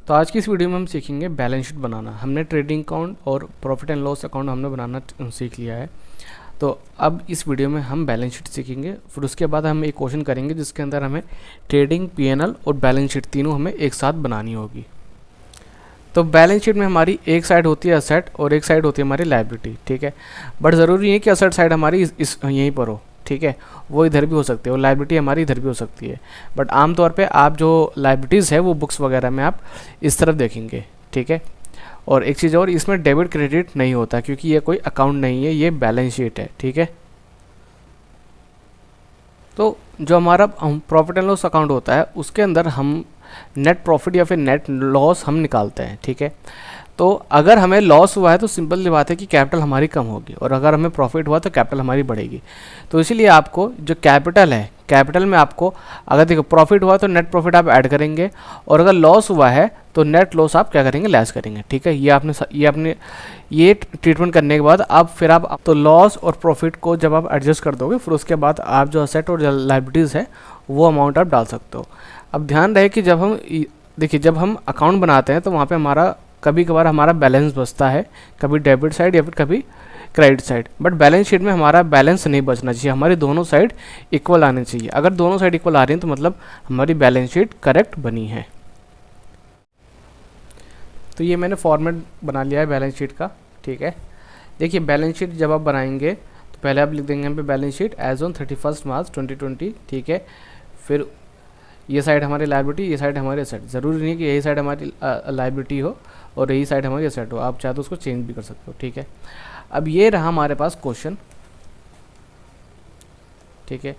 तो आज की इस वीडियो में हम सीखेंगे बैलेंस शीट बनाना। हमने ट्रेडिंग अकाउंट और प्रॉफिट एंड लॉस अकाउंट हमने बनाना सीख लिया है। तो अब इस वीडियो में हम बैलेंस शीट सीखेंगे, फिर उसके बाद हम एक क्वेश्चन करेंगे जिसके अंदर हमें ट्रेडिंग, पीएनएल और बैलेंस शीट तीनों हमें एक साथ बनानी होगी। तो बैलेंस शीट में हमारी एक साइड होती है असेट और एक साइड होती है हमारी लायबिलिटी, ठीक है। बट ज़रूरी नहीं है कि असेट साइड हमारी इस यहीं पर हो, ठीक है, वो इधर भी हो सकती है और लायबिलिटी हमारी इधर भी हो सकती है। बट आमतौर पे आप जो लायबिलिटीज़ है वो बुक्स वगैरह में आप इस तरफ देखेंगे, ठीक है। और एक चीज़ और, इसमें डेबिट क्रेडिट नहीं होता क्योंकि ये कोई अकाउंट नहीं है, ये बैलेंस शीट है, ठीक है। तो जो हमारा प्रॉफिट एंड लॉस अकाउंट होता है उसके अंदर हम नेट प्रॉफिट या फिर नेट लॉस हम निकालते हैं, ठीक है। तो अगर हमें लॉस हुआ है तो सिंपल सी बात है कि कैपिटल हमारी कम होगी, और अगर हमें प्रॉफिट हुआ तो कैपिटल हमारी बढ़ेगी। तो इसीलिए आपको जो कैपिटल है, कैपिटल में आपको अगर देखो प्रॉफिट हुआ तो नेट प्रॉफिट आप ऐड करेंगे, और अगर लॉस हुआ है तो नेट लॉस आप क्या करेंगे, लेस करेंगे, ठीक है। ये ट्रीटमेंट करने के बाद आप फिर आप तो लॉस और प्रॉफिट को जब आप एडजस्ट कर दोगे फिर उसके बाद आप जो असेट और लायबिलिटीज़ है वो अमाउंट आप डाल सकते हो। अब ध्यान रहे कि जब हम अकाउंट बनाते हैं तो वहाँ पे हमारा कभी कभार हमारा बैलेंस बचता है, कभी डेबिट साइड या फिर कभी credit side. But balance sheet में हमारा बैलेंस नहीं बचना चाहिए, हमारी दोनों साइड इक्वल आने चाहिए। अगर दोनों साइड इक्वल आ रही हैं तो मतलब हमारी बैलेंस शीट करेक्ट बनी है। तो ये मैंने फॉर्मेट बना लिया है बैलेंस शीट का, ठीक है। देखिए बैलेंस शीट जब आप बनाएंगे तो पहले आप लिख देंगे यहाँ पे balance sheet as on 31 March 2020, ठीक है। फिर ये साइड हमारी लायबिलिटी, ये साइड हमारी एसेट। ज़रूरी नहीं कि यही साइड हमारी लायबिलिटी हो और यही साइड हमारी एसेट हो, आप चाहे तो उसको चेंज भी कर सकते हो, ठीक है। अब ये रहा हमारे पास क्वेश्चन, ठीक है।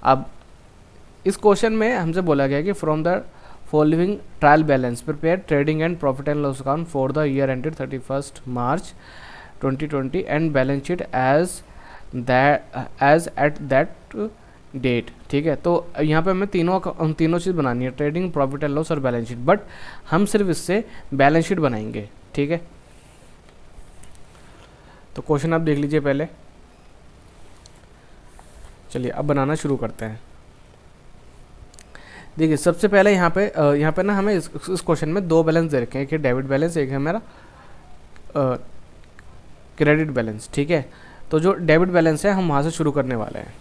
अब इस क्वेश्चन में हमसे बोला गया कि from the following trial balance prepare trading and profit and loss account for the year ended 31 March 2020 and balance sheet as at that date, ठीक है। तो यहाँ पे हमें तीनों चीज़ बनानी है, ट्रेडिंग, प्रॉफिट एंड लॉस और बैलेंस शीट। बट हम सिर्फ इससे बैलेंस शीट बनाएंगे, ठीक है। तो क्वेश्चन आप देख लीजिए पहले। चलिए अब बनाना शुरू करते हैं। देखिए सबसे पहले यहाँ पे ना हमें इस क्वेश्चन में दो बैलेंस दे रखे हैं, एक डेबिट बैलेंस, एक है मेरा क्रेडिट बैलेंस, ठीक है। तो जो डेबिट बैलेंस है हम वहाँ से शुरू करने वाले हैं।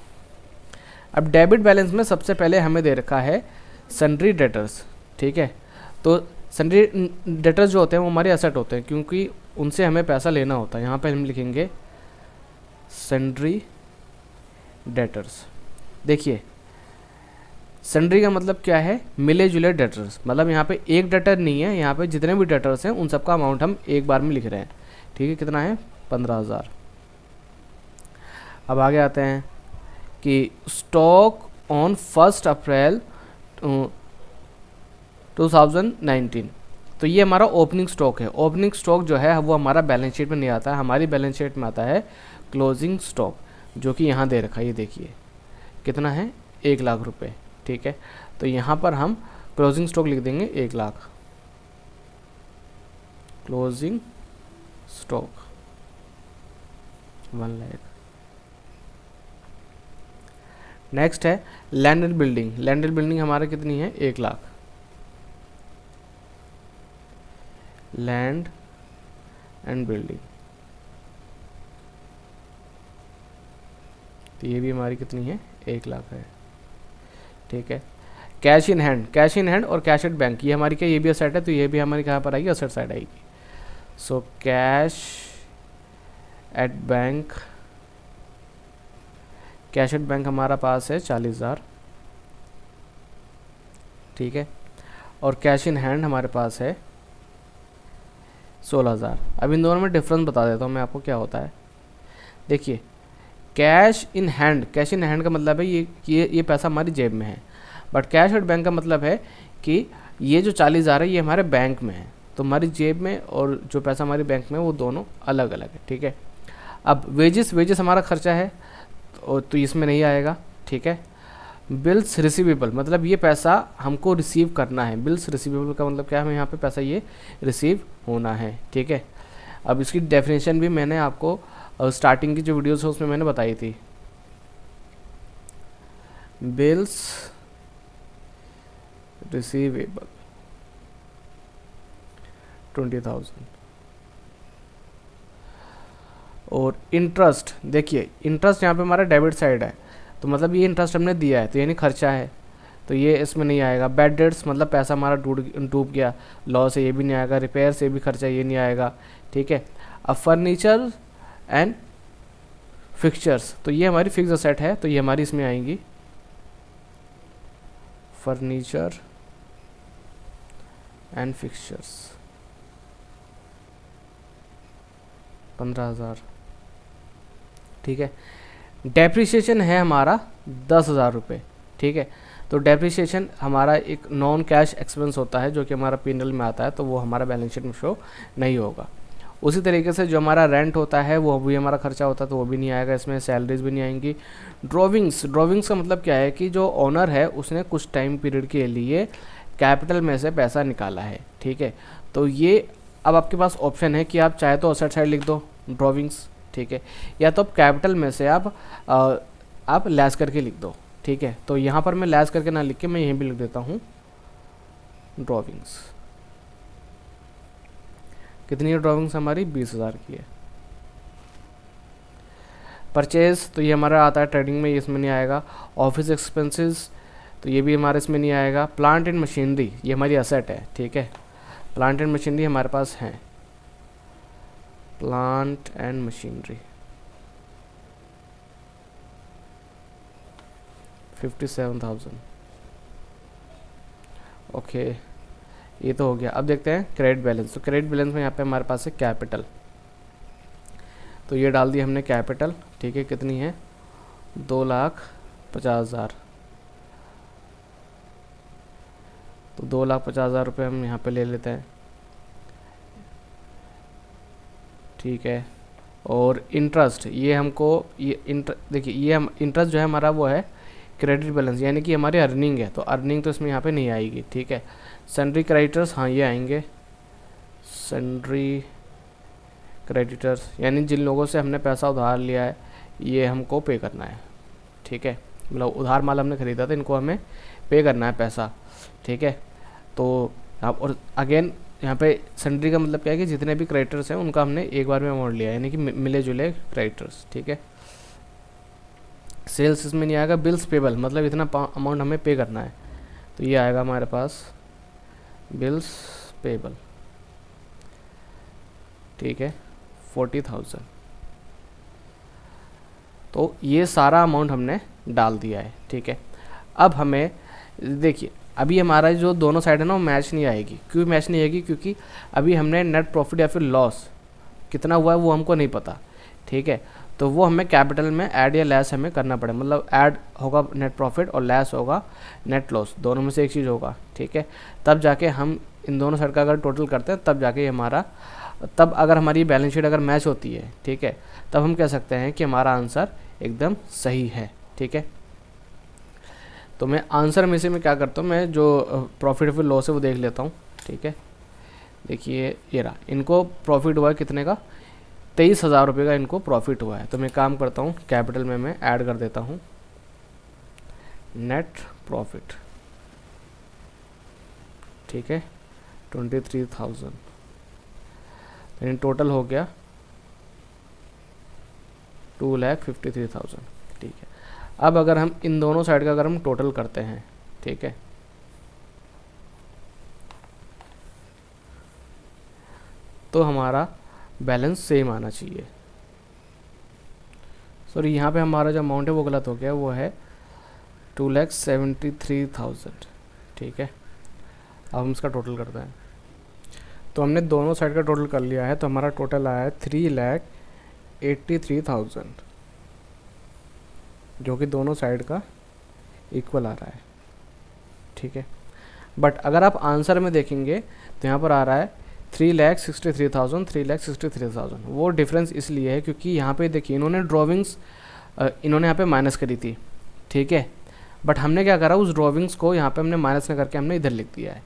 अब डेबिट बैलेंस में सबसे पहले हमें दे रखा है सन्ड्री डेटर्स, ठीक है। तो सन्ड्री डेटर्स जो होते हैं वो हमारे एसेट होते हैं क्योंकि उनसे हमें पैसा लेना होता है। यहाँ पे हम लिखेंगे सन्ड्री डेटर्स। देखिए सन्ड्री का मतलब क्या है, मिले जुले डेटर्स, मतलब यहाँ पे एक डेटर नहीं है, यहाँ पे जितने भी डेटर्स हैं उन सबका अमाउंट हम एक बार में लिख रहे हैं, ठीक है। कितना है, 15,000। अब आगे आते हैं कि स्टॉक ऑन 1 अप्रैल 2019। तो ये हमारा ओपनिंग स्टॉक है। ओपनिंग स्टॉक जो है वो हमारा बैलेंस शीट में नहीं आता है, हमारी बैलेंस शीट में आता है क्लोजिंग स्टॉक, जो कि यहाँ दे रखा है। ये देखिए कितना है, 1 लाख रुपए, ठीक है। तो यहाँ पर हम क्लोजिंग स्टॉक लिख देंगे 1 lakh, closing stock 1 lakh. Next है land and building. Land and building हमारा कितनी है, 1 लाख, लैंड एंड बिल्डिंग। तो ये भी हमारी कितनी है, 1 लाख है, ठीक है। Cash in hand, cash in hand और कैश एट बैंक, ये हमारी क्या, ये भी असेट है, तो ये भी हमारी कहाँ पर आएगी, असेट साइड आएगी। So cash at bank, cash at bank हमारा पास है 40,000, ठीक है। और कैश इन हैंड हमारे पास है 16,000। अब इन दोनों में डिफरेंस बता देता हूँ मैं आपको क्या होता है। देखिए cash in hand, cash in hand का मतलब है ये पैसा हमारी जेब में है। बट कैश एट बैंक का मतलब है कि ये जो 40,000 है ये हमारे बैंक में है, तो हमारी जेब में और जो पैसा हमारी बैंक में वो दोनों अलग अलग है, ठीक है। अब वेजेस हमारा खर्चा है तो इसमें नहीं आएगा, ठीक है। बिल्स रिसीवेबल, मतलब ये पैसा हमको रिसीव करना है। बिल्स रिसीवेबल का मतलब क्या है, हमें यहाँ पे पैसा ये रिसीव होना है, ठीक है। अब इसकी डेफिनेशन भी मैंने आपको स्टार्टिंग की जो वीडियोस है उसमें मैंने बताई थी। Bills receivable, 20,000। और इंटरेस्ट, देखिए इंटरेस्ट यहाँ पे हमारा डेबिट साइड है, तो मतलब ये इंटरेस्ट हमने दिया है तो यानी खर्चा है, तो ये इसमें नहीं आएगा। बैड डेट्स मतलब पैसा हमारा डूब गया, लॉस है, ये भी नहीं आएगा। रिपेयर से भी खर्चा, ये नहीं आएगा, ठीक है। अब फर्नीचर एंड फिक्चर्स, तो ये हमारी फिक्स असेट है, तो ये हमारी इसमें आएंगी। फर्नीचर एंड फिक्चर्स 15,000, ठीक है। डेप्रिसिएशन है हमारा 10,000 रुपये, ठीक है। तो डेप्रिसिएशन हमारा एक नॉन कैश एक्सपेंस होता है जो कि हमारा P&L में आता है, तो वो हमारा बैलेंस शीट में शो नहीं होगा। उसी तरीके से जो हमारा रेंट होता है वो भी हमारा खर्चा होता है, तो वो भी नहीं आएगा इसमें। सैलरीज भी नहीं आएंगी। ड्रॉविंग्स का मतलब क्या है कि जो ओनर है उसने कुछ टाइम पीरियड के लिए कैपिटल में से पैसा निकाला है, ठीक है। तो ये अब आपके पास ऑप्शन है कि आप चाहे तो असेट साइड लिख दो ड्रॉविंग्स, ठीक है, या तो आप कैपिटल में से आप लैस करके लिख दो, ठीक है। तो यहाँ पर मैं लैस करके ना लिख के मैं यहीं भी लिख देता हूँ ड्रॉविंग्स। कितनी है ड्रॉविंग्स हमारी? 20,000 की है। परचेज, तो ये हमारा आता है ट्रेडिंग में, ये इसमें नहीं आएगा। ऑफिस एक्सपेंसेस, तो ये भी हमारे इसमें नहीं आएगा। प्लांट एंड मशीनरी, ये हमारी असेट है, ठीक है। प्लांट एंड मशीनरी हमारे पास है, प्लांट एंड मशीनरी 57,000, ओके। ये तो हो गया। अब देखते हैं क्रेडिट बैलेंस। तो क्रेडिट बैलेंस में यहाँ पे हमारे पास है कैपिटल, तो ये डाल दिया हमने कैपिटल, ठीक है। कितनी है? 2,50,000, तो 2,50,000 रुपये हम यहाँ पे ले लेते हैं, ठीक है। और इंटरेस्ट, ये हमको देखिए ये हम इंटरेस्ट जो है हमारा वो है क्रेडिट बैलेंस, यानी कि हमारी अर्निंग है, तो अर्निंग तो इसमें यहाँ पे नहीं आएगी, ठीक है। सन्ड्री क्रेडिटर्स, हाँ ये आएंगे। सन्ड्री क्रेडिटर्स यानी जिन लोगों से हमने पैसा उधार लिया है ये हमको पे करना है, ठीक है। मतलब उधार माल हमने ख़रीदा था, इनको हमें पे करना है पैसा, ठीक है। तो आप और अगेन यहाँ पे सन्ड्री का मतलब क्या है कि जितने भी क्रेडिटर्स हैं उनका हमने एक बार में अमाउंट लिया है, यानी कि मिले जुले क्रेडिटर्स, ठीक है। सेल्स इसमें नहीं आएगा। बिल्स पेबल मतलब इतना अमाउंट हमें पे करना है, तो ये आएगा हमारे पास बिल्स पेबल, ठीक है, 40,000। तो ये सारा अमाउंट हमने डाल दिया है, ठीक है। अब हमें देखिए अभी हमारा जो दोनों साइड है ना वो मैच नहीं आएगी। क्यों मैच नहीं आएगी? क्योंकि अभी हमने नेट प्रॉफिट या फिर लॉस कितना हुआ है वो हमको नहीं पता, ठीक है। तो वो हमें कैपिटल में ऐड या लेस हमें करना पड़े, मतलब ऐड होगा नेट प्रॉफिट और लेस होगा नेट लॉस, दोनों में से एक चीज़ होगा, ठीक है। तब जाके हम इन दोनों साइड का अगर टोटल करते हैं तब जाके हमारा, तब अगर हमारी बैलेंस शीट अगर मैच होती है, ठीक है, तब हम कह सकते हैं कि हमारा आंसर एकदम सही है, ठीक है। तो मैं आंसर में से मैं क्या करता हूँ, मैं जो प्रॉफिट और लॉस है वो देख लेता हूँ, ठीक है। देखिए ये रहा, इनको प्रॉफिट हुआ है कितने का? 23,000 रुपये का इनको प्रॉफिट हुआ है। तो मैं काम करता हूँ कैपिटल में मैं ऐड कर देता हूँ नेट प्रॉफिट, ठीक है, 23,000, यानी टोटल हो गया 2,53,000, ठीक है। अब अगर हम इन दोनों साइड का अगर हम टोटल करते हैं, ठीक है, तो हमारा बैलेंस सेम आना चाहिए। सॉरी यहाँ पे हमारा जो अमाउंट है वो गलत हो गया, वो है 2,73,000, ठीक है। अब हम इसका टोटल करते हैं। तो हमने दोनों साइड का टोटल कर लिया है, तो हमारा टोटल आया है 3,83,000, जो कि दोनों साइड का इक्वल आ रहा है, ठीक है। बट अगर आप आंसर में देखेंगे तो यहाँ पर आ रहा है 3,63,000, 3,63,000। वो डिफरेंस इसलिए है क्योंकि यहाँ पे देखिए इन्होंने ड्राविंग्स इन्होंने यहाँ पे माइनस करी थी, ठीक है। बट हमने क्या करा, उस ड्राविंग्स को यहाँ पे हमने माइनस न करके हमने इधर लिख दिया है,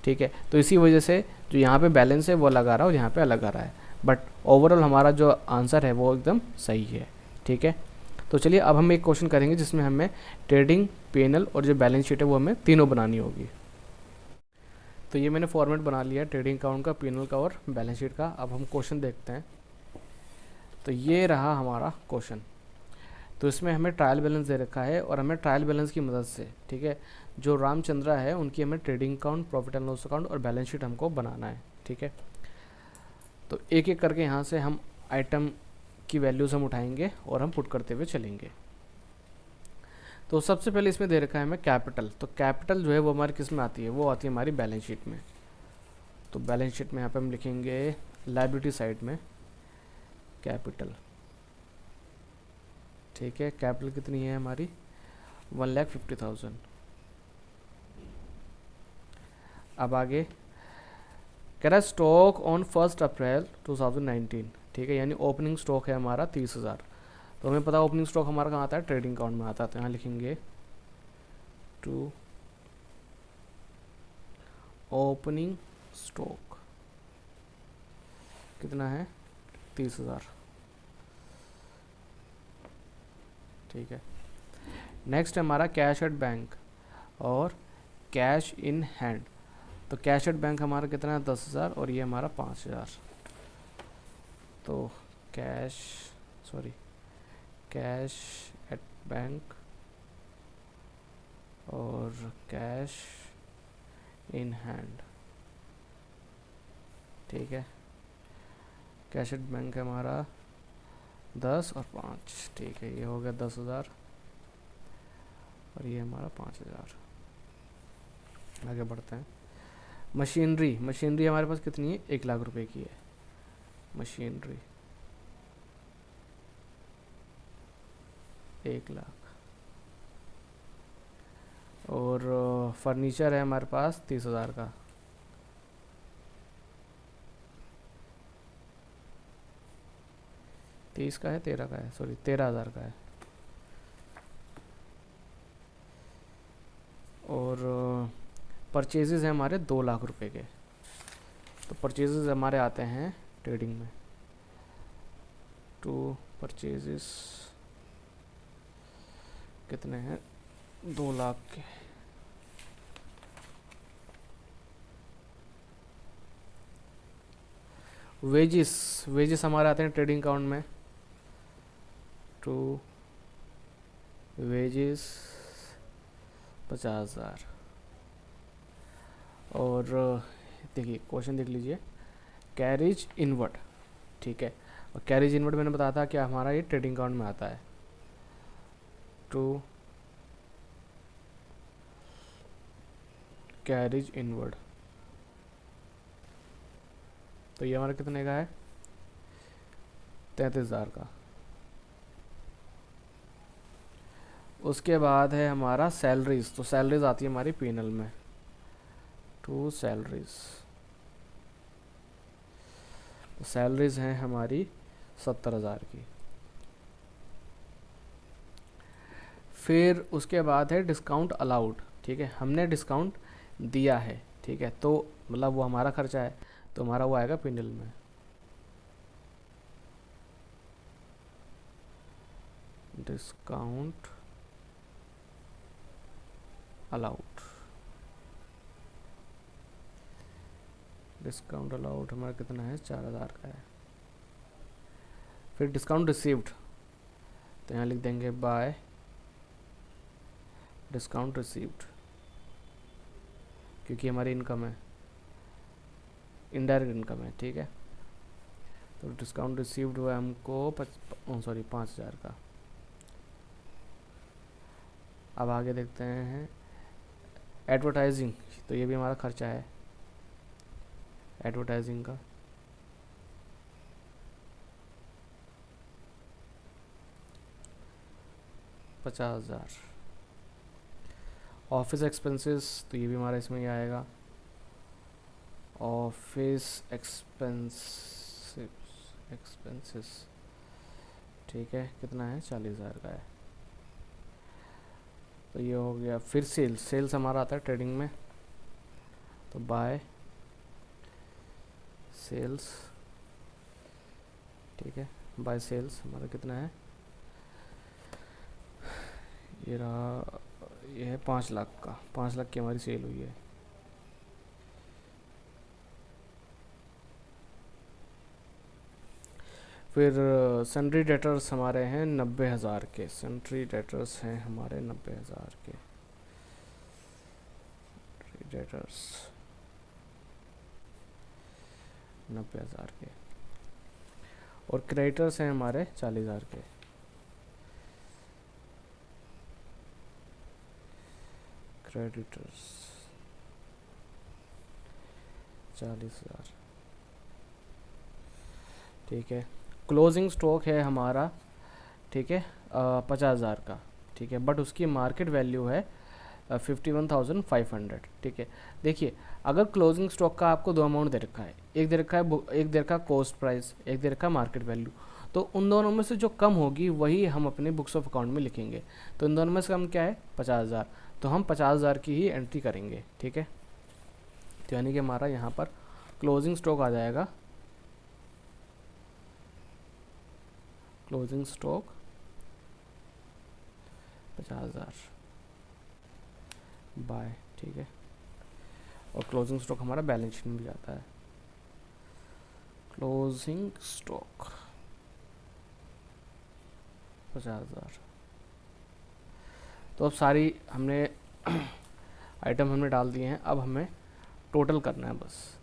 ठीक है। तो इसी वजह से जो यहाँ पे बैलेंस है वो अलग आ रहा है और यहाँ पे अलग आ रहा है, बट ओवरऑल हमारा जो आंसर है वो एकदम सही है, ठीक है। तो चलिए अब हम एक क्वेश्चन करेंगे जिसमें हमें ट्रेडिंग, P&L और जो बैलेंस शीट है वो हमें तीनों बनानी होगी। तो ये मैंने फॉर्मेट बना लिया ट्रेडिंग अकाउंट का, पीएनएल का और बैलेंस शीट का। अब हम क्वेश्चन देखते हैं। तो ये रहा हमारा क्वेश्चन। तो इसमें हमें ट्रायल बैलेंस दे रखा है और हमें ट्रायल बैलेंस की मदद से, ठीक है, जो रामचंद्रा है उनकी हमें trading account, profit and loss account और बैलेंस शीट हमको बनाना है, ठीक है। तो एक एक करके यहाँ से हम आइटम की वैल्यूज हम उठाएंगे और हम पुट करते हुए चलेंगे। तो सबसे पहले इसमें दे रखा है हमें कैपिटल। तो कैपिटल जो है वो हमारी किस में आती है, वो आती है हमारी बैलेंस शीट में। तो बैलेंस शीट में यहाँ पे हम लिखेंगे लायबिलिटी साइड में कैपिटल, ठीक है। कैपिटल कितनी है हमारी, 1,50,000। अब आगे कह रहा है स्टॉक ऑन 1 अप्रैल 2019, ठीक है, यानी ओपनिंग स्टॉक है हमारा 30,000। तो हमें पता है ओपनिंग स्टॉक हमारा कहाँ आता है, ट्रेडिंग अकाउंट में आता है। तो यहाँ लिखेंगे टू ओपनिंग स्टॉक कितना है, 30,000, ठीक है। नेक्स्ट है हमारा कैश एट बैंक और कैश इन हैंड। तो कैश एट बैंक हमारा कितना है, 10,000 और ये हमारा 5,000। तो कैश एट बैंक और कैश इन हैंड, ठीक है। कैश एट बैंक है हमारा 10 और 5, ठीक है, ये हो गया 10,000 और ये हमारा 5,000। आगे बढ़ते हैं। मशीनरी हमारे पास कितनी है, 1,00,000 रुपए की है मशीनरी, 1,00,000। और फर्नीचर है हमारे पास 30,000 का, तीस का है, 13 का है, सॉरी 13,000 का है। और परचेजेस हैं हमारे 2,00,000 रुपए के। तो परचेजेस हमारे आते हैं ट्रेडिंग में, टू परचेजेस कितने हैं, 2,00,000 के। वेजेस हमारे आते हैं ट्रेडिंग अकाउंट में, टू वेजेस 50,000। और देखिए क्वेश्चन देख लीजिए, कैरेज इनवर्ड, ठीक है। और कैरेज इनवर्ड मैंने बताया था कि हमारा ये ट्रेडिंग अकाउंट में आता है, टू कैरेज इनवर्ड। तो ये हमारा कितने का है, 33,000 का। उसके बाद है हमारा सैलरीज। तो सैलरीज आती है हमारी पीएनएल में, टू सैलरीज। तो सैलरीज हैं हमारी 70,000 की। फिर उसके बाद है डिस्काउंट अलाउड, ठीक है, हमने डिस्काउंट दिया है, ठीक है, तो मतलब वो हमारा खर्चा है, तो हमारा वो आएगा पीएनएल में। डिस्काउंट अलाउड, डिस्काउंट अलाउड हमारा कितना है, 4,000 का है। फिर डिस्काउंट रिसीव्ड, तो यहाँ लिख देंगे बाय डिस्काउंट रिसीव्ड, क्योंकि हमारी इनकम है, इनडायरेक्ट इनकम है, ठीक है। तो डिस्काउंट रिसीव्ड हुआ हमको 5,000 का। अब आगे देखते हैं एडवर्टाइजिंग। तो ये भी हमारा खर्चा है एडवर्टाइजिंग का, $50,000। ऑफिस एक्सपेंसेस, तो ये भी हमारा इसमें ही आएगा, ऑफिस एक्सपेंसेस, ठीक है, कितना है, 40,000 का है। तो ये हो गया। फिर सेल्स हमारा आता है ट्रेडिंग में, तो बाय सेल्स, ठीक है, बाय सेल्स हमारा कितना है, ये रहा, ये है 5,00,000 का, 5,00,000 की हमारी सेल हुई है। फिर सन्ड्री डेटर्स हमारे हैं 90,000 के, सन्ड्री डेटर्स हैं हमारे 90,000 के डेटर्स, 90,000 के। और क्रेडिटर्स हैं हमारे 40,000 के, क्रेडिटर्स 40,000, ठीक है। क्लोजिंग स्टॉक है हमारा, ठीक है, 50,000 का, ठीक है, बट उसकी मार्केट वैल्यू है 51,500, ठीक है। देखिए, अगर क्लोजिंग स्टॉक का आपको दो अमाउंट दे रखा है, एक दे रखा है, एक दे रखा कॉस्ट प्राइस, एक दे रखा मार्केट वैल्यू, तो उन दोनों में से जो कम होगी वही हम अपने बुक्स ऑफ अकाउंट में लिखेंगे। तो इन दोनों में से कम क्या है? 50,000, तो हम 50,000 की ही एंट्री करेंगे, ठीक है। तो यानी कि हमारा यहाँ पर क्लोजिंग स्टॉक आ जाएगा, क्लोजिंग स्टॉक 50,000 बाय, ठीक है। और क्लोजिंग स्टॉक हमारा बैलेंस शीट में भी जाता है, क्लोजिंग स्टॉक 50,000। तो अब सारी हमने आइटम हमने डाल दिए हैं, अब हमें टोटल करना है बस।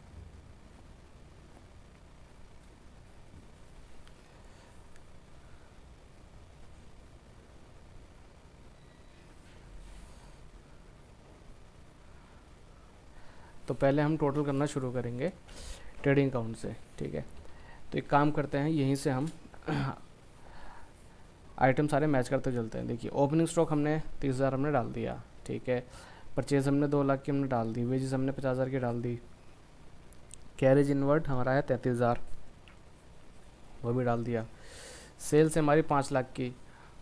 तो पहले हम टोटल करना शुरू करेंगे ट्रेडिंग अकाउंट से, ठीक है। तो एक काम करते हैं, यहीं से हम आइटम सारे मैच करते चलते हैं। देखिए, ओपनिंग स्टॉक हमने 30,000 हमने डाल दिया, ठीक है। परचेज हमने 2 लाख की हमने डाल दी, वेजेस हमने 50,000 की डाल दी, कैरेज इनवर्ट हमारा है 33,000, वो भी डाल दिया। सेल्स है हमारी 5 लाख की,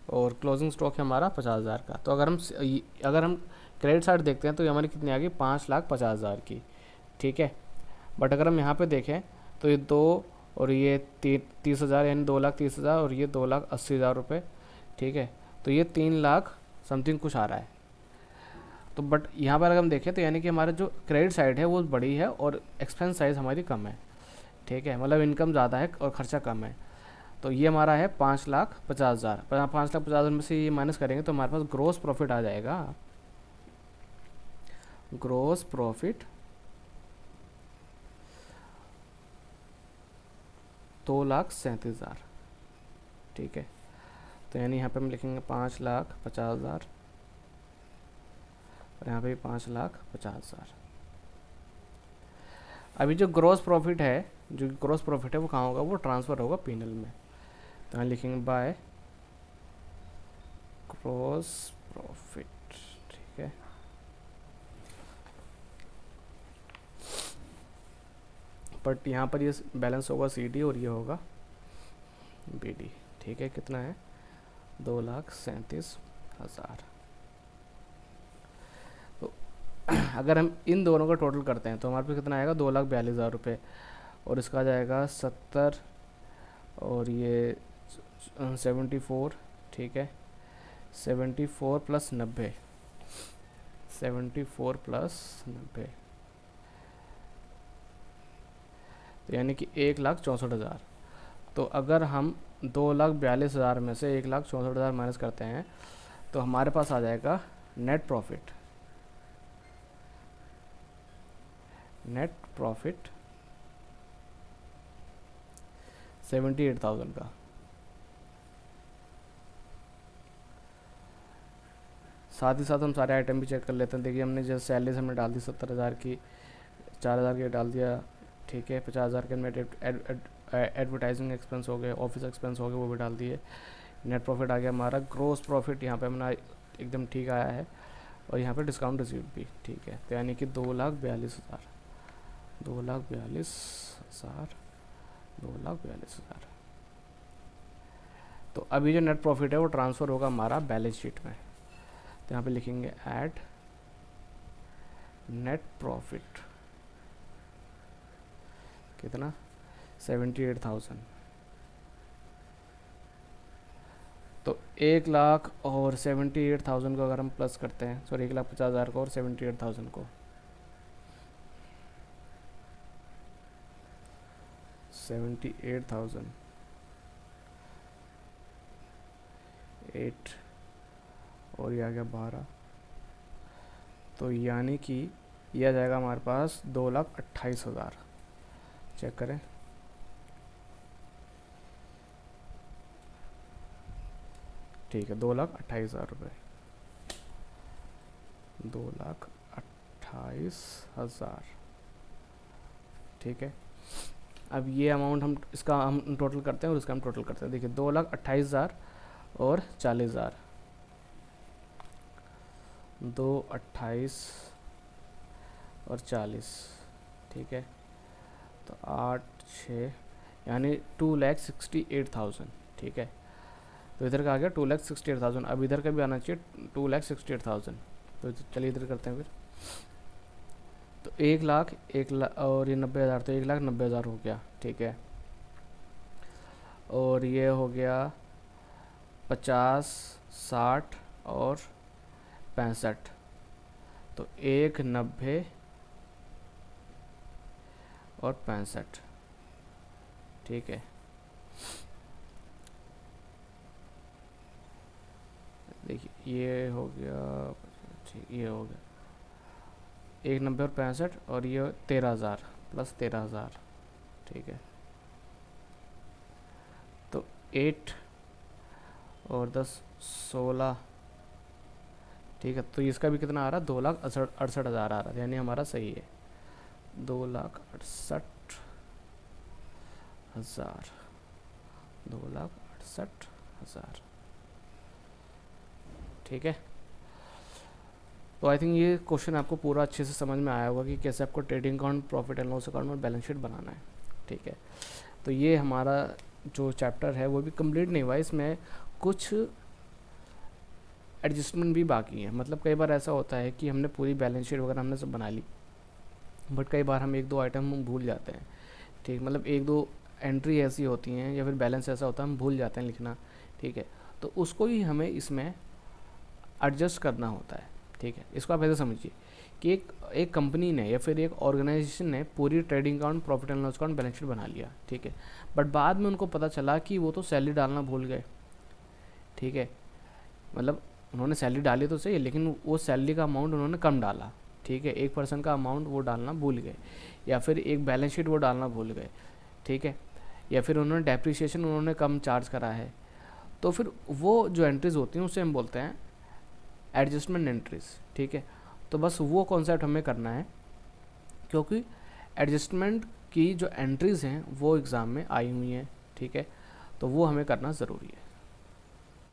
और क्लोजिंग स्टॉक है हमारा 50,000 का। तो अगर हम क्रेडिट साइड देखते हैं तो ये हमारी कितनी आ गई? 5,50,000 की, ठीक है। बट अगर हम यहाँ पे देखें तो ये 2 और ये 30,000, यानी 2,30,000, और ये 2,80,000 रुपये, ठीक है। तो ये 3 लाख समथिंग कुछ आ रहा है। तो बट यहाँ पर अगर हम देखें तो यानी कि हमारा जो क्रेडिट साइड है वो बड़ी है और एक्सपेंस साइज हमारी कम है, ठीक है। मतलब इनकम ज़्यादा है और ख़र्चा कम है। तो ये हमारा है 5,50,000। 5,50,000 में से ये माइनस करेंगे तो हमारे पास ग्रोस प्रॉफिट आ जाएगा, ग्रोस प्रॉफिट 2,37,000, ठीक है। तो यानी यहाँ पे हम लिखेंगे 5,50,000 और यहाँ पे 5,50,000। अभी जो ग्रोस प्रॉफिट है, वो कहाँ होगा? वो ट्रांसफ़र होगा पीनल में। तो यहाँ लिखेंगे बाय ग्रोस प्रॉफिट, ठीक है। बट यहाँ पर ये बैलेंस होगा CD और ये होगा BD, ठीक है। कितना है? 2,37,000। तो अगर हम इन दोनों का टोटल करते हैं तो हमारे पास कितना आएगा? 2,42,000 रुपये, और इसका आ जाएगा 70 और ये 74, ठीक है। 74 प्लस 90, 74 प्लस 90, तो यानी कि 1,64,000। तो अगर हम 2,42,000 में से 1,64,000 माइनस करते हैं तो हमारे पास आ जाएगा नेट प्रॉफिट, नेट प्रॉफिट 78,000 का। साथ ही साथ हम सारे आइटम भी चेक कर लेते हैं। देखिए, हमने जैसे सैलरीज हमने डाल दी 70,000 की, 4,000 की डाल दिया, ठीक है। 50,000 के में एडवर्टाइजिंग एक्सपेंस हो गए, ऑफिस एक्सपेंस हो गए, वो भी डाल दिए। नेट प्रॉफिट आ गया हमारा। ग्रोस प्रॉफिट यहाँ पे अपना एकदम ठीक आया है, और यहाँ पे डिस्काउंट रिसीव भी ठीक है। तो यानी कि 2,42,000, 2,42,000, 2,42,000। तो अभी जो नेट प्रॉफिट है वो ट्रांसफ़र होगा हमारा बैलेंस शीट में। तो यहाँ पे लिखेंगे ऐड नेट प्रॉफिट, कितना? 78,000। तो 1,00,000 और 78,000 को अगर हम प्लस करते हैं, सॉरी 1,50,000 को और 78,000 को, 78,000 8 और ये आ गया 12, तो यानी कि ये आ जाएगा हमारे पास 2,28,000। चेक करें, ठीक है, 2,28,000 रुपये, 2,28,000, ठीक है। अब ये अमाउंट इसका हम टोटल करते हैं और इसका हम टोटल करते हैं। देखिए 2,28,000 और 40,000, 2,28,000 और 40, ठीक है, तो 8 6 यानी 2,68,000, ठीक है। तो इधर का आ गया 2,68,000। अब इधर का भी आना चाहिए 2,68,000। तो चलिए इधर करते हैं फिर। तो 1,00,000 1,00,000 और ये 90,000, तो 1,90,000 हो गया, ठीक है। और ये हो गया 50 60 और 65, तो 1,90 और 65, ठीक है। देखिए ये हो गया, ठीक, ये हो गया 1,90 और 65, और ये 13,000 प्लस 13,000, ठीक है। तो 8 और 10 16, ठीक है। तो इसका भी कितना आ रहा है, 2,68,000 आ रहा है, यानी हमारा सही है 2,68,000, 2,68,000, ठीक है। तो आई थिंक ये क्वेश्चन आपको पूरा अच्छे से समझ में आया होगा कि कैसे आपको trading account, profit and loss account और बैलेंस शीट बनाना है, ठीक है। तो ये हमारा जो चैप्टर है वो भी कंप्लीट नहीं हुआ, इसमें कुछ एडजस्टमेंट भी बाकी है। मतलब कई बार ऐसा होता है कि हमने पूरी बैलेंस शीट वगैरह हमने सब बना ली, बट कई बार हम 1-2 आइटम हम भूल जाते हैं, ठीक। मतलब 1-2 एंट्री ऐसी होती हैं या फिर बैलेंस ऐसा होता है हम भूल जाते हैं लिखना, ठीक है। तो उसको ही हमें इसमें एडजस्ट करना होता है, ठीक है। इसको आप ऐसे समझिए कि एक कंपनी ने या फिर एक ऑर्गेनाइजेशन ने पूरी trading account, profit and loss account, balance sheet बना लिया, ठीक है। बट बाद में उनको पता चला कि वो तो सैलरी डालना भूल गए, ठीक है। मतलब उन्होंने सैलरी डाली तो सही है, लेकिन वो सैलरी का अमाउंट उन्होंने कम डाला, ठीक है। 1% का अमाउंट वो डालना भूल गए, या फिर एक बैलेंस शीट वो डालना भूल गए, ठीक है। या फिर उन्होंने डेप्रिसिएशन उन्होंने कम चार्ज करा है, तो फिर वो जो एंट्रीज होती हैं उसे हम बोलते हैं एडजस्टमेंट एंट्रीज, ठीक है। तो बस वो कॉन्सेप्ट हमें करना है, क्योंकि एडजस्टमेंट की जो एंट्रीज़ हैं वो एग्ज़ाम में आई हुई हैं, ठीक है। तो वो हमें करना ज़रूरी है।